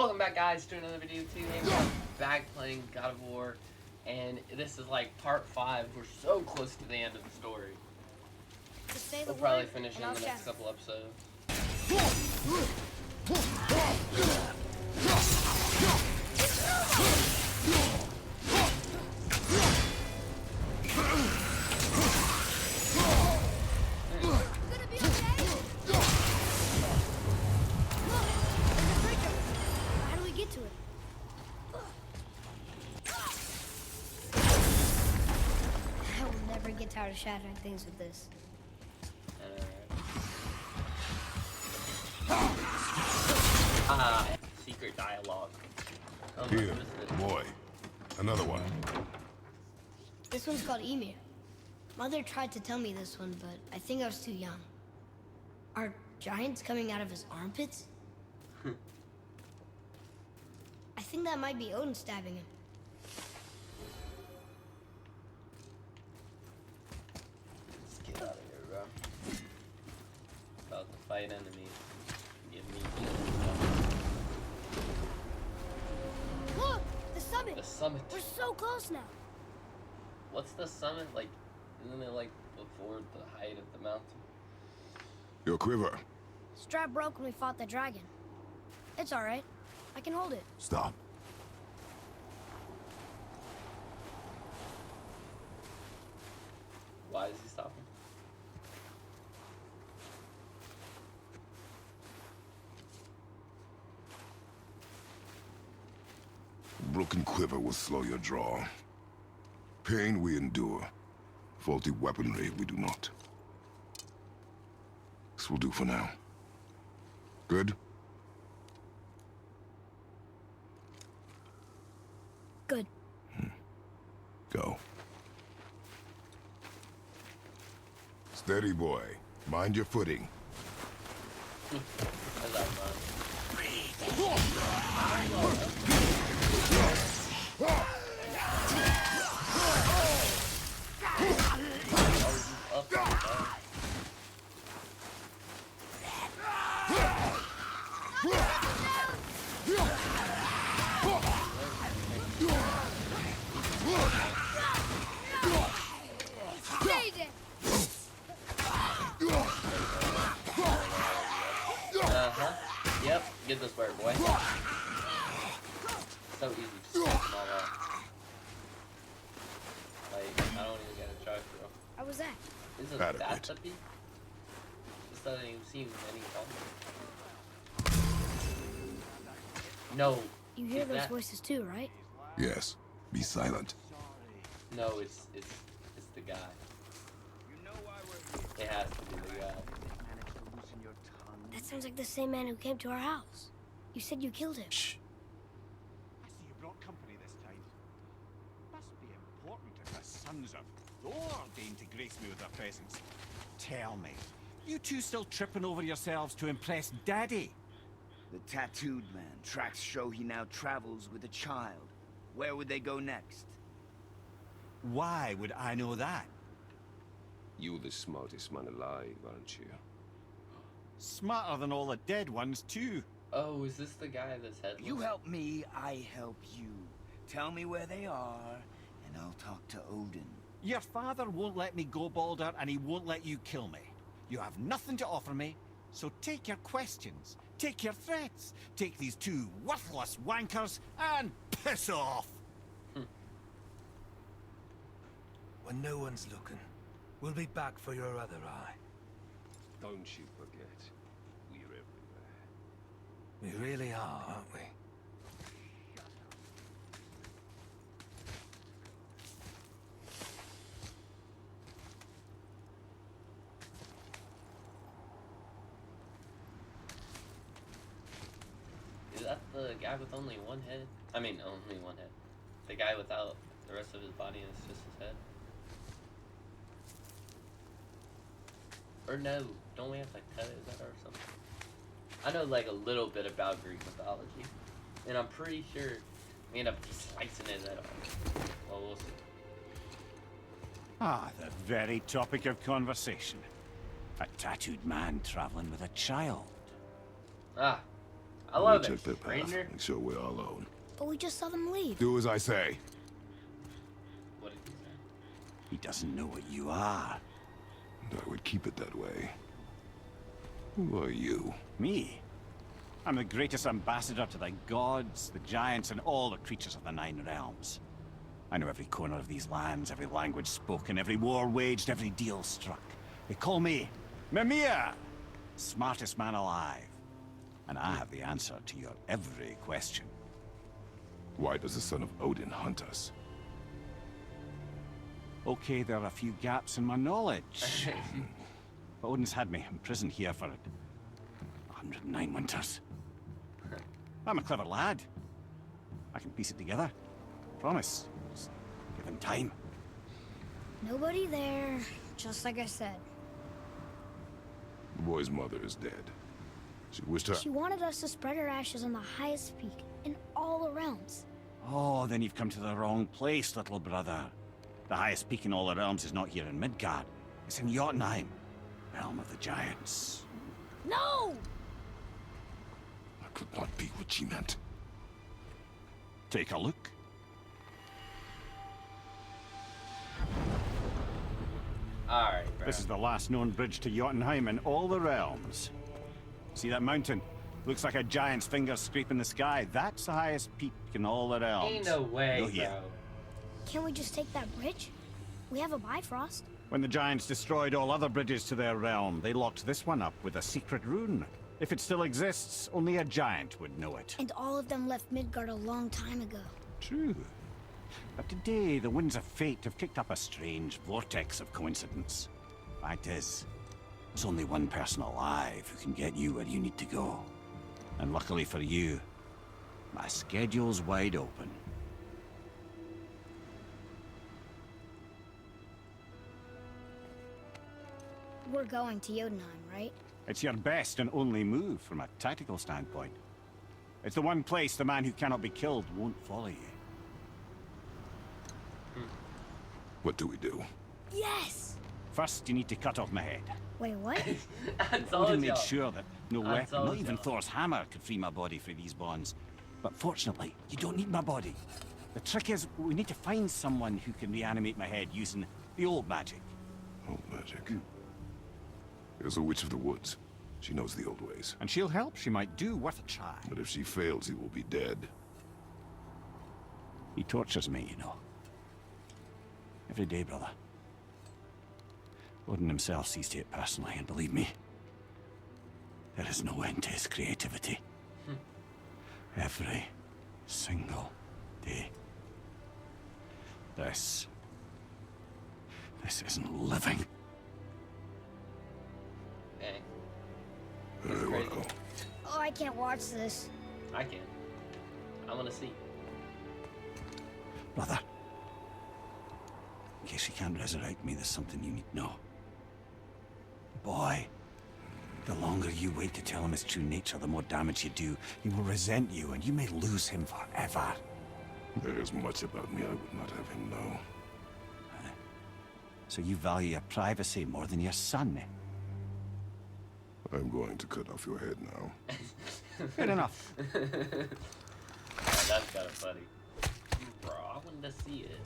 Welcome back, guys, to another video too. I'm back playing God of War, and this is like part 5. We're so close to the end of the story. We'll probably finish in the next couple episodes. Get tired of shattering things with this. Secret dialogue. Oh, here, boy. Another one. This one's called Mimir. Mother tried to tell me this one, but I think I was too young. Are giants coming out of his armpits? I think that might be Odin stabbing him. Get out of here, bro. About to fight enemies. Give me Look! The summit! the summit. We're so close now. What's the summit like? Isn't it like before the height of the mountain? Your quiver. Strap broke when we fought the dragon. It's alright. I can hold it. Stop. Why is he stopping? Broken quiver will slow your draw. Pain we endure. Faulty weaponry we do not. This will do for now. Good? Good. Go. Steady, boy. Mind your footing. How's that fun? Yep, get this bird, boy. So easy to smash them all up. Like, I don't even get a charge, bro. How was that? Is it Adequate. that puppy? This doesn't even seem any problem. No. You hear is those that... voices too, right? Yes. Be silent. No, it's the guy. It has to be the guy. That sounds like the same man who came to our house. You said you killed him. Shh. I see you brought company this time. Must be important if the sons of Thor deign to grace me with their presence. Tell me, you two still tripping over yourselves to impress Daddy? The tattooed man. Tracks show he now travels with a child. Where would they go next? Why would I know that? You're the smartest man alive, aren't you? Smarter than all the dead ones, too. Oh, is this the guy that's headless? You help me, I help you. Tell me where they are, and I'll talk to Odin. Your father won't let me go, Balder, and he won't let you kill me. You have nothing to offer me, so take your questions, take your threats, take these two worthless wankers, and piss off! When no one's looking, we'll be back for your other eye. Don't you forget, we're everywhere. We really are, aren't we? Is that the guy with only one head? I mean, only one head. The guy without the rest of his body and it's just his head? Or no, don't we have to cut it or something? I know like a little bit about Greek mythology. And I'm pretty sure we end up slicing it at all. Well, we'll see. Ah, the very topic of conversation. A tattooed man traveling with a child. Ah, I love Check it. that path. Stranger. Make sure we're all alone. But we just saw them leave. Do as I say. What did he say? He doesn't know what you are. And I would keep it that way. Who are you? Me? I'm the greatest ambassador to the gods, the giants, and all the creatures of the Nine Realms. I know every corner of these lands, every language spoken, every war waged, every deal struck. They call me Mimir, smartest man alive. And I have the answer to your every question. Why does the son of Odin hunt us? Okay, there are a few gaps in my knowledge. But Odin's had me imprisoned here for 109 winters. I'm a clever lad. I can piece it together. Promise. Just give him time. Nobody there, just like I said. The boy's mother is dead. She wished her... She wanted us to spread her ashes on the highest peak in all the realms. Oh, then you've come to the wrong place, little brother. The highest peak in all the realms is not here in Midgard. It's in Jotunheim, realm of the giants. No! That could not be what she meant. Take a look. Alright, bro. This is the last known bridge to Jotunheim in all the realms. See that mountain? Looks like a giant's finger scraping the sky. That's the highest peak in all the realms. Ain't no way, Go here. bro. Can't we just take that bridge? We have a Bifrost. When the giants destroyed all other bridges to their realm, they locked this one up with a secret rune. If it still exists, only a giant would know it. And all of them left Midgard a long time ago. True. But today, the winds of fate have kicked up a strange vortex of coincidence. Fact is, there's only one person alive who can get you where you need to go. And luckily for you, my schedule's wide open. We're going to Jotunheim, right? It's your best and only move from a tactical standpoint. It's the one place the man who cannot be killed won't follow you. What do we do? Yes! First, you need to cut off my head. Wait, what? I Odin told made y'all. sure that no I weapon, told not even y'all. Thor's hammer, could free my body from these bonds. But fortunately, you don't need my body. The trick is, we need to find someone who can reanimate my head using the old magic. Old magic. There's a witch of the woods. She knows the old ways. And she'll help, she might do, worth a try. But if she fails, he will be dead. He tortures me, you know. Every day, brother. Odin himself sees to it personally, and believe me, there is no end to his creativity. Every single day. This isn't living. Dang. Very crazy. well. Oh, I can't watch this. I can. I want to see. Brother, in case you can't resurrect me, there's something you need to know. Boy, the longer you wait to tell him his true nature, the more damage you do. He will resent you, and you may lose him forever. There is much about me I would not have him know. So you value your privacy more than your son, eh? I'm going to cut off your head now. Fair enough. Oh, that's kind of funny. Bro, I wanted to see it.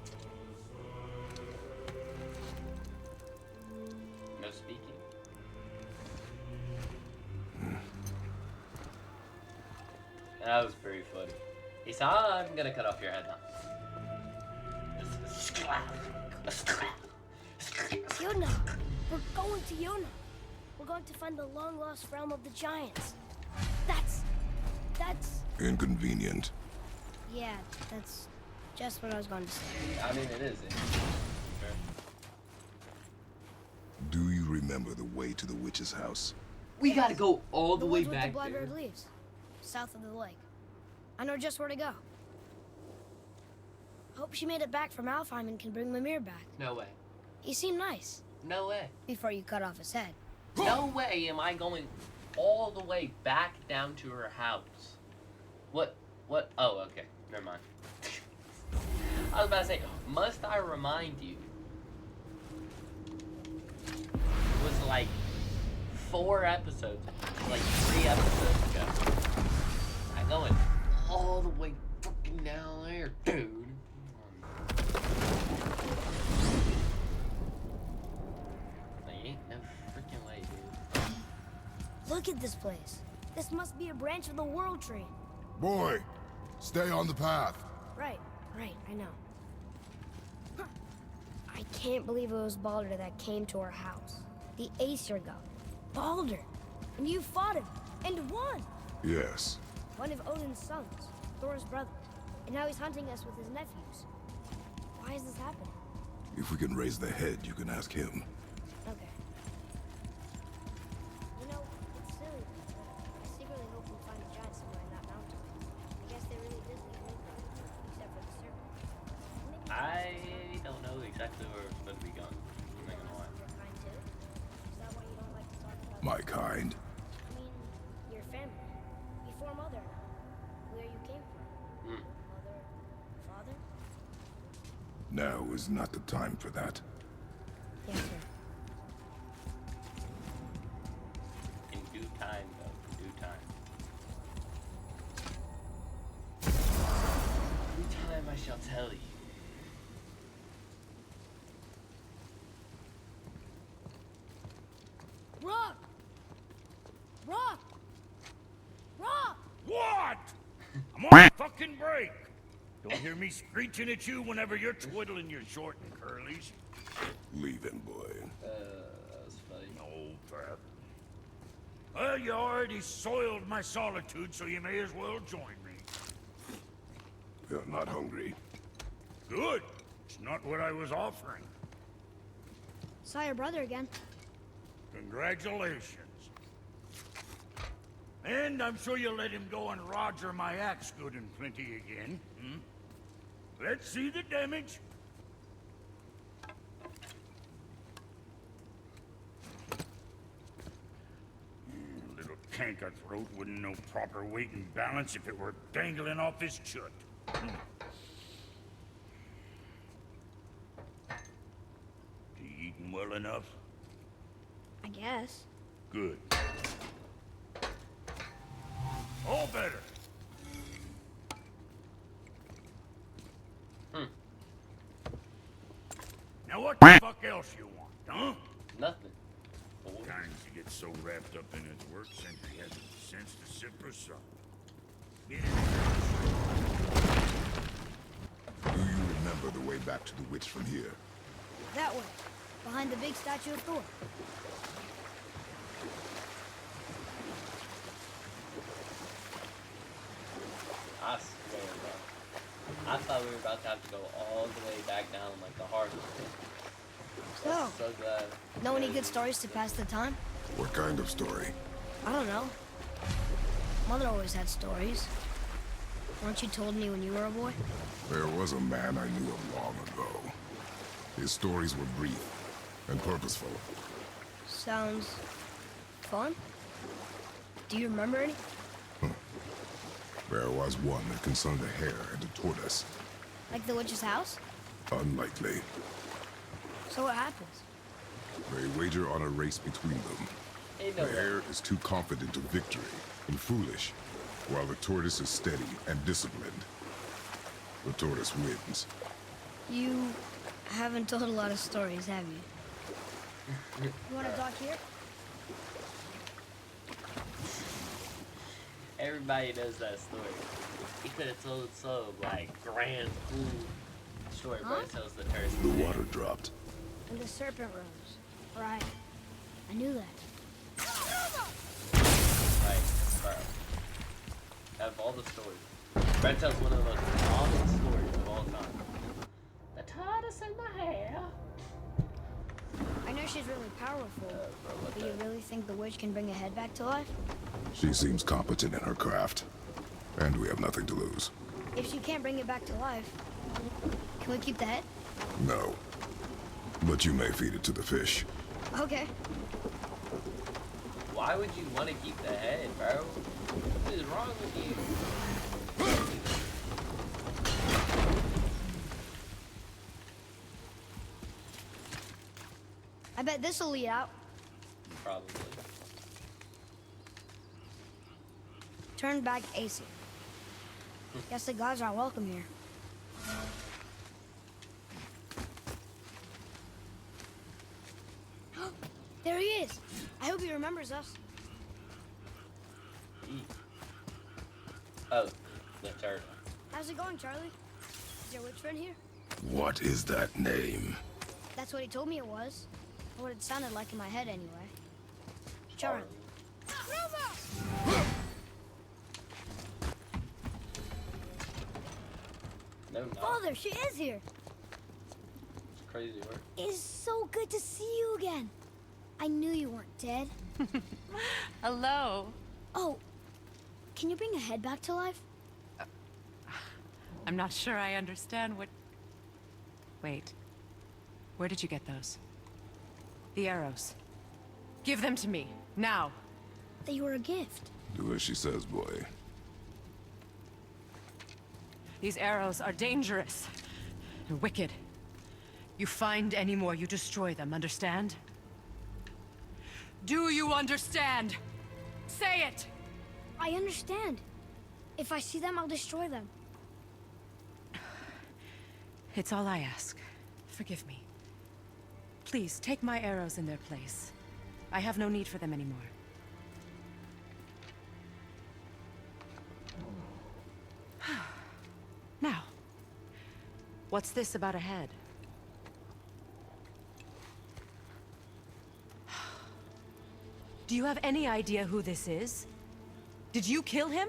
No speaking. That was very funny. He said, I'm gonna cut off your head now. Yona! We're going to Yona! We're going to find the long-lost realm of the giants. That's... Inconvenient. Yeah, that's just what I was going to say. I mean, it is. Do you remember the way to the witch's house? We gotta go all the way ones with back the there. blood-red leaves, south of the lake. I know just where to go. Hope she made it back from Alfheim and can bring Mimir back. No way. He seemed nice No way. before you cut off his head. No way am I going all the way back down to her house. What? Oh, okay. Never mind. I was about to say, must I remind you? It was like 4 episodes, like 3 episodes ago. not going all the way fucking down there, dude. There ain't no freaking way, dude. Look at this place. This must be a branch of the World Tree. Boy, stay on the path. Right, I know. Huh. I can't believe it was Baldur that came to our house. The Aesir god. Baldur! And you fought him, and won! Yes. One of Odin's sons, Thor's brother. And now he's hunting us with his nephews. Why is this happening? If we can raise the head, you can ask him. Okay. You know, it's silly, but I secretly hope we find a giant somewhere in that mountain. I guess they really did leave Midgard, except for the serpent. Maybe I don't know exactly where it's going to be going. I'm not gonna lie. your kind too? Is that why you don't like to talk about My kind. I mean, your family. Before Mother and I. Where you came from. Hmm. Mother, father? Now is not the time for that. Yes, sir. In due time, though. In due time. In due time, I shall tell you. Rock! Rock! Rock! What? I'm on fucking break. Don't hear me screeching at you whenever you're twiddling your short and curlies. Leave him, boy. That was funny. No, crap. Well, you already soiled my solitude, so you may as well join me. You're not hungry. Good. It's not what I was offering. Saw your brother again. Congratulations. And I'm sure you'll let him go and Roger my axe good and plenty again. Hmm? Let's see the damage. Little canker-throat wouldn't know proper weight and balance if it were dangling off his chut. You eating well enough? I guess. Good. All better. Now what the fuck else you want, huh? Nothing. Times he gets so wrapped up in his work, Sentry hasn't the sense to sit for supper. Get in. Do you remember the way back to the witch from here? That way. Behind the big statue of Thor. I swear, bro. I thought we were about to have to go all the way back down like the hardest thing. So, So glad. know any good stories to pass the time? What kind of story? I don't know. Mother always had stories. Weren't you told me when you were a boy? There was a man I knew of long ago. His stories were brief and purposeful. Sounds fun. Do you remember any? There was one that concerned a hare and a tortoise. Like the witch's house? Unlikely. So what happens? They wager on a race between them. Ain't The no way. hare is too confident of victory and foolish, while the tortoise is steady and disciplined. The tortoise wins. You haven't told a lot of stories, have you? You want to talk here? Everybody knows that story. He could have told so like grand, cool story, but it tells the terrorist. The water dropped. And the serpent rose. Right. I knew that. Like, bro. Out of all the stories, Brad tells one of the most common stories of all time. The tortoise and the hare. I know she's really powerful. Bro, what Do you the? really think the witch can bring a head back to life? She seems competent in her craft, and we have nothing to lose. If she can't bring it back to life, can we keep the head? No. But you may feed it to the fish. Okay. Why would you want to keep the head, bro? What is wrong with you? I bet this'll lead out. Probably. Turn back Aesir. Guess the gods aren't welcome here. There he is. I hope he remembers us. Oh, the turtle. How's it going, Charlie? Is your witch friend here? What is that name? That's what he told me it was. Or what it sounded like in my head, anyway. Charlie. No, no. Father, she is here. It's crazy work. It is so good to see you again. I knew you weren't dead. Hello. Oh, can you bring a head back to life? I'm not sure I understand what... Wait. Where did you get those? The arrows. Give them to me, now. They were a gift. Do as she says, boy. These arrows are dangerous and wicked. You find any more, you destroy them, understand? Do you understand? Say it! I understand. If I see them, I'll destroy them. It's all I ask. Forgive me. Please, take my arrows in their place. I have no need for them anymore. Now, what's this about a head? Do you have any idea who this is? Did you kill him?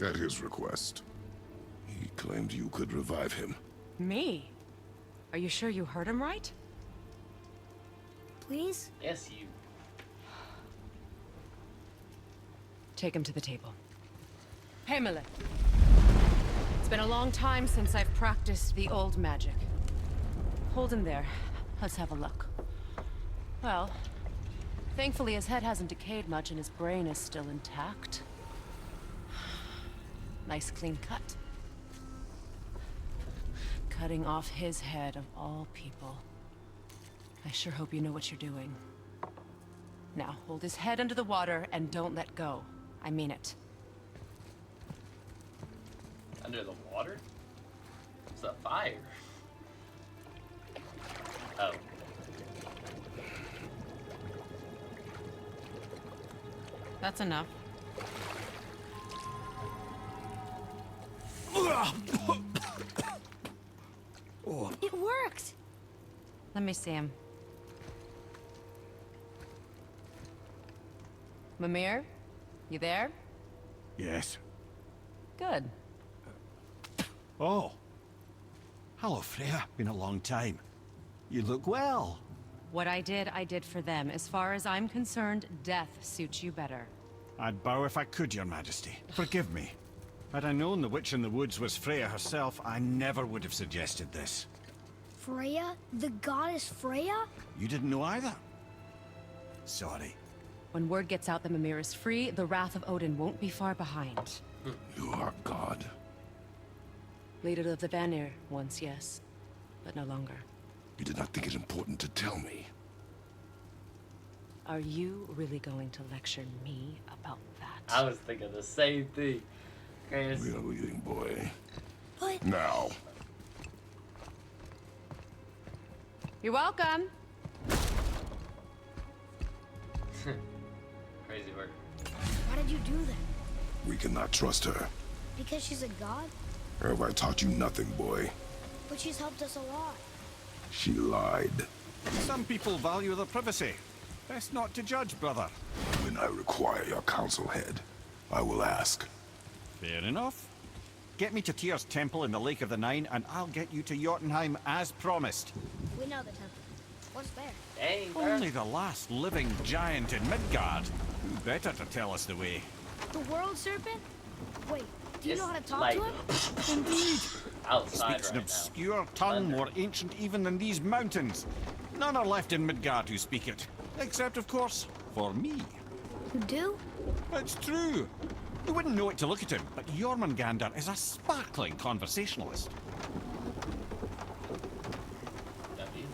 At his request. He claimed you could revive him. Me? Are you sure you heard him right? Please? Yes, you. Take him to the table. Pamela. It's been a long time since I've practiced the old magic. Hold him there. Let's have a look. Well, thankfully his head hasn't decayed much and his brain is still intact. Nice clean cut. Cutting off his head of all people. I sure hope you know what you're doing. Now, hold his head under the water and don't let go. I mean it. Under the water? It's a fire. Oh. That's enough. It worked! Let me see him. Mimir? You there? Yes. Good. Oh. Hello, Freya. Been a long time. You look well. What I did for them. As far as I'm concerned, death suits you better. I'd bow if I could, Your Majesty. Forgive me. Had I known the witch in the woods was Freya herself, I never would have suggested this. Freya? The goddess Freya? You didn't know either? Sorry. When word gets out that Mimir is free, the wrath of Odin won't be far behind. You are God. Leader of the Vanir, once, yes. But no longer. You did not think it important to tell me. Are you really going to lecture me about that? I was thinking the same thing. Chris. We are leaving, boy. But... Now. You're welcome. Crazy work. Why did you do that? We cannot trust her. Because she's a god? Or have I taught you nothing, boy? But she's helped us a lot. She lied. Some people value their privacy. Best not to judge, brother. When I require your council head, I will ask. Fair enough. Get me to Tyr's temple in the Lake of the Nine, and I'll get you to Jotunheim as promised. We know the temple. What's there? Dang, bro. Only the last living giant in Midgard. Who better to tell us the way? The world serpent? Wait, do you It's know how to talk like to him? Indeed. outside Speaks an right obscure tongue Thunder. more ancient even than these mountains. None are left in Midgard who speak it. Except, of course, for me. You do? It's true. You wouldn't know it to look at him, but Jormungandr is a sparkling conversationalist. now. W.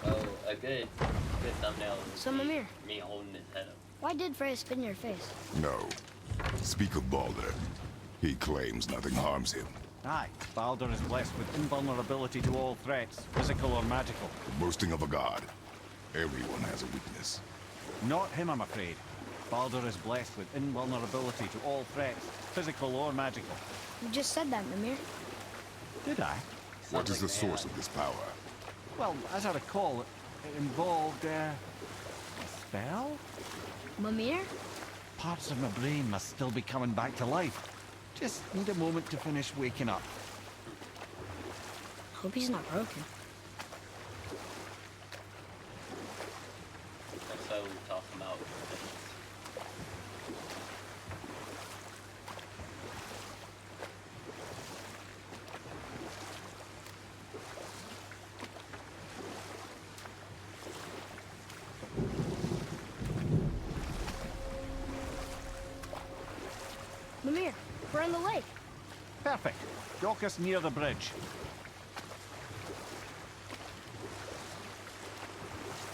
Oh, a good thumbnail is So, Mimir, me holding his head up. why did Freya spit in your face? No. Speak of Balder. He claims nothing harms him. Aye, Baldur is blessed with invulnerability to all threats, physical or magical. The boasting of a god. Everyone has a weakness. Not him, I'm afraid. Baldur is blessed with invulnerability to all threats, physical or magical. You just said that, Mimir. Did I? What is the Sounds like source of this power? Well, as I recall, it involved, a spell? Mimir? Parts of my brain must still be coming back to life. Just need a moment to finish waking up. Hope he's not broken. That's why we talk about things. Mimir, we're on the lake. Perfect. Dock us near the bridge.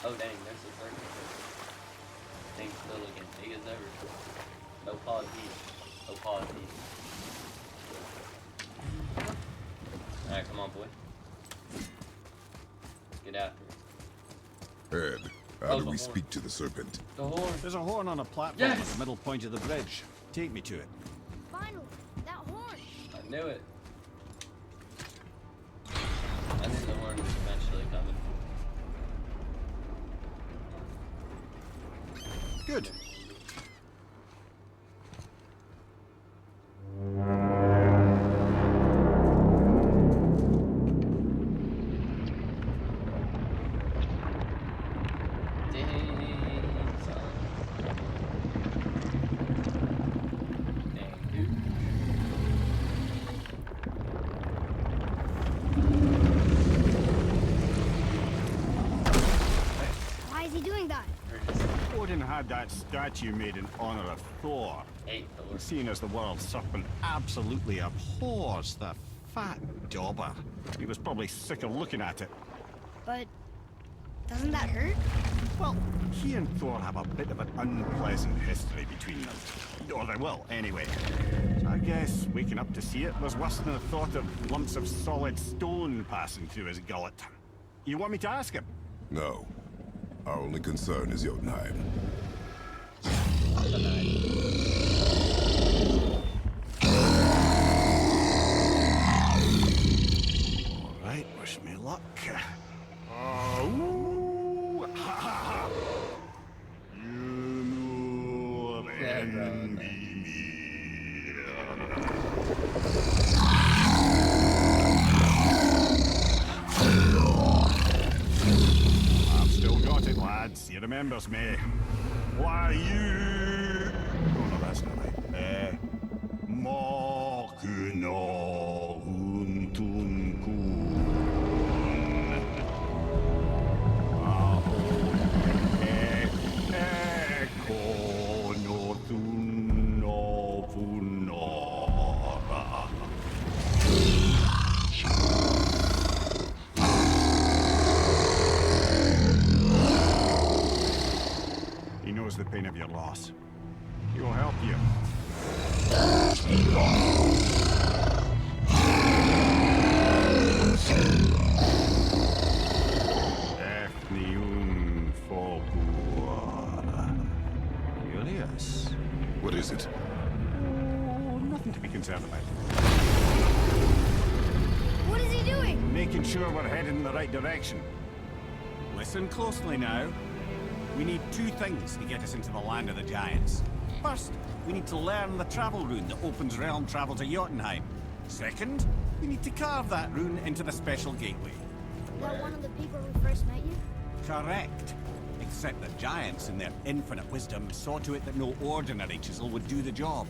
Oh dang, there's a circle. Thing's still looking big as ever. No pause heat. No pause heat. Alright, come on, boy. Get after it. Ed, how Oh, do the we horn. speak to the serpent? The horn. There's a horn on a platform Yes! at the middle point of the bridge. Take me to it. Finally, that horn. I knew it. I knew the horn was eventually coming. Good. Dang, son. Dang, dude. Why is he doing that? We're just Odin had that statue made in honor of Thor. hate Thor. And seeing as the world serpent absolutely abhors the fat dauber, he was probably sick of looking at it. But doesn't that hurt? Well, he and Thor have a bit of an unpleasant history between them. Or they will, anyway. So I guess waking up to see it was worse than the thought of lumps of solid stone passing through his gullet. You want me to ask him? No. Our only concern is Jotunheim. All right, wish me luck. Ooh, ha, ha, ha. You know and I've still got it, lads. He remembers me. Why you? Oh no, that's not right. Mokuno Huntun Kun. Eko no Tuno Funora. He knows the pain of your loss. He will help you. Efnium Fogua. Curious. What is it? Oh, nothing to be concerned about. What is he doing? Making sure we're heading in the right direction. Listen closely now. We need two things to get us into the land of the giants. First, we need to learn the travel rune that opens realm travel to Jotunheim. Second, we need to carve that rune into the special gateway. That one of the people who first met you? Correct. Except the giants, in their infinite wisdom, saw to it that no ordinary chisel would do the job.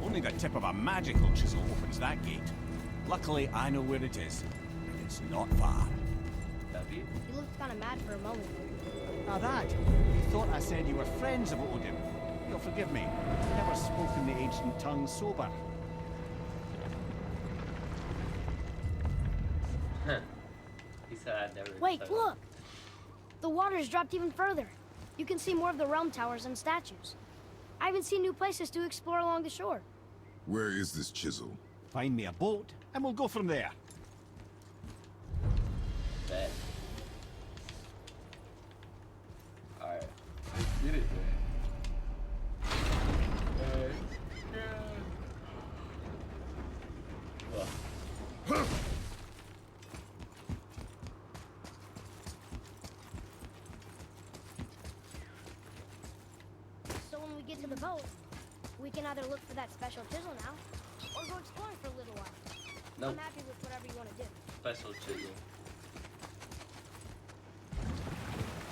Only the tip of a magical chisel opens that gate. Luckily, I know where it is, and it's not far. W? You looked kind of mad for a moment. Now that, you thought I said you were friends of Odin. You'll forgive me. I've never spoken the ancient tongue sober. He said I'd never. Wait, touch- look! The water's dropped even further. You can see more of the realm towers and statues. I even see new places to explore along the shore. Where is this chisel? Find me a boat, and we'll go from there. Bet. Alright. Let's get it, man. Ugh. So when we get to the boat, we can either look for that special chisel now, or go exploring for a little while. Nope. I'm happy with whatever you want to do. Special chisel.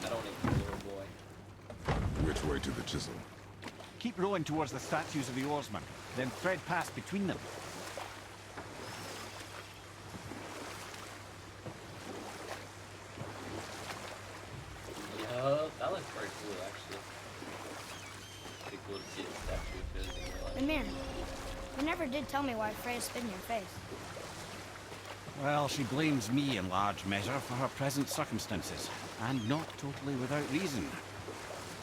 I don't need a little boy. Which way to the chisel? Keep rowing towards the statues of the oarsmen, then thread past between them. Yup, that looks pretty cool, actually. Pretty cool to see the statue of his in real life. Mimir, you never did tell me why Freya spit in your face. Well, she blames me in large measure for her present circumstances, and not totally without reason.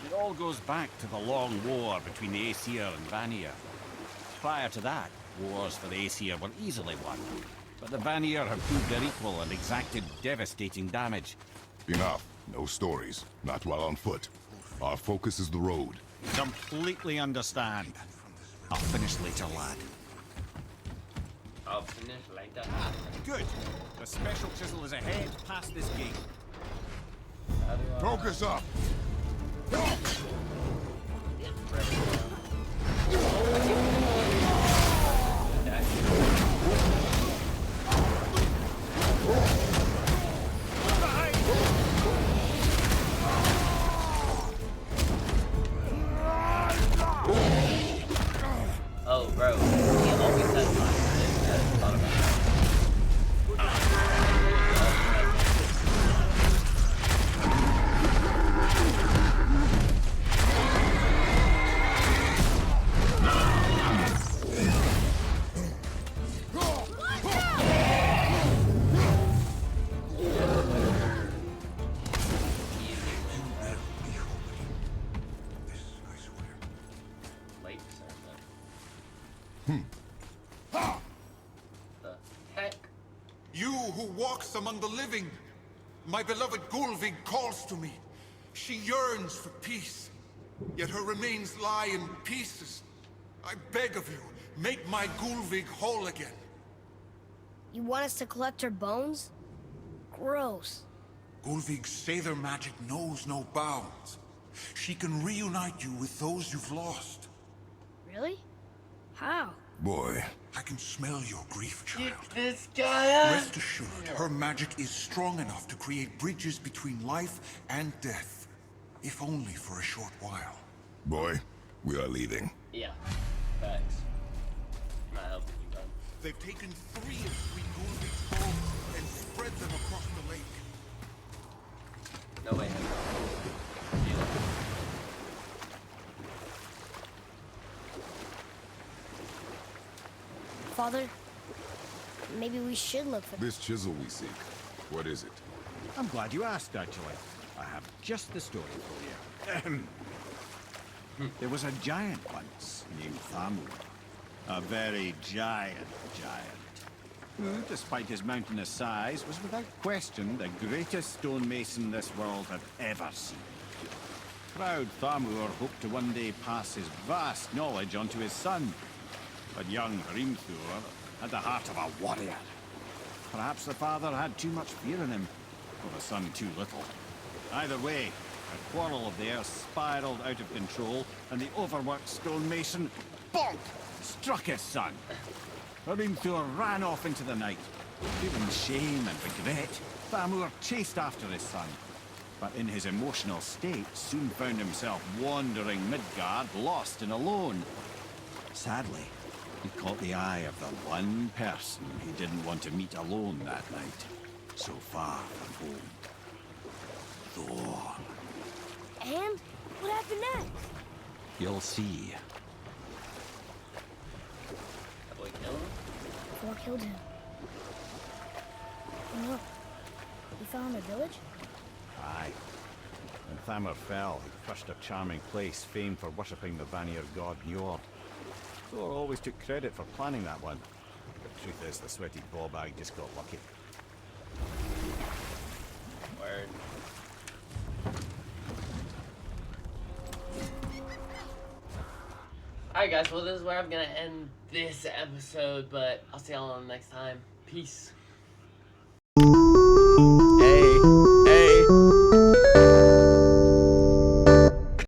It all goes back to the long war between the Aesir and Vanir. Prior to that, wars for the Aesir were easily won, but the Vanir have proved their equal and exacted devastating damage. Enough. No stories. Not while on foot. Our focus is the road. Completely understand. I'll finish later, lad. I'll finish later. Good. The special chisel is ahead, past this gate. How do I... Focus up! Oh, bro. He always has my I just thought about that. Late sermon. The heck? You who walks among the living, my beloved Gulvig calls to me. She yearns for peace, yet her remains lie in pieces. I beg of you, make my Gulvig whole again. You want us to collect her bones? Gross. Gulvig's Sather magic knows no bounds. She can reunite you with those you've lost. Really? How? Boy, I can smell your grief, child. Get this guy up! Rest assured, her magic is strong enough to create bridges between life and death. If only for a short while. boy, we are leaving. Yeah. Facts. Not helping you, bro. They've taken 3 of Sweet Gulvig's bones and spread them across the lake. No way. Father, maybe we should look for... This chisel we seek, what is it? I'm glad you asked, actually. I have just the story for you. Ahem. There was a giant once named Thamur. A very giant who, despite his mountainous size, was without question the greatest stonemason this world had ever seen. Proud Thamur hoped to one day pass his vast knowledge onto his son. But young Hrimthur had the heart of a warrior. Perhaps the father had too much fear in him, or the son too little. Either way, a quarrel of theirs spiraled out of control, and the overworked stonemason, bonk, struck his son. Hrimthur ran off into the night. Feeling shame and regret, Thamur chased after his son. But in his emotional state, soon found himself wandering Midgard, lost and alone. Sadly, he caught the eye of the one person he didn't want to meet alone that night, so far from home. Thor. And? What happened next? You'll see. That boy kill him? Thor killed him. And look, he found a village? Aye. And Thamur fell, he crushed a charming place famed for worshipping the Vanir god Njord. Thor always took credit for planning that one. The truth is, the sweaty ballbag just got lucky. Word. Alright guys, well this is where I'm gonna end this episode, but I'll see y'all on the next time. Peace.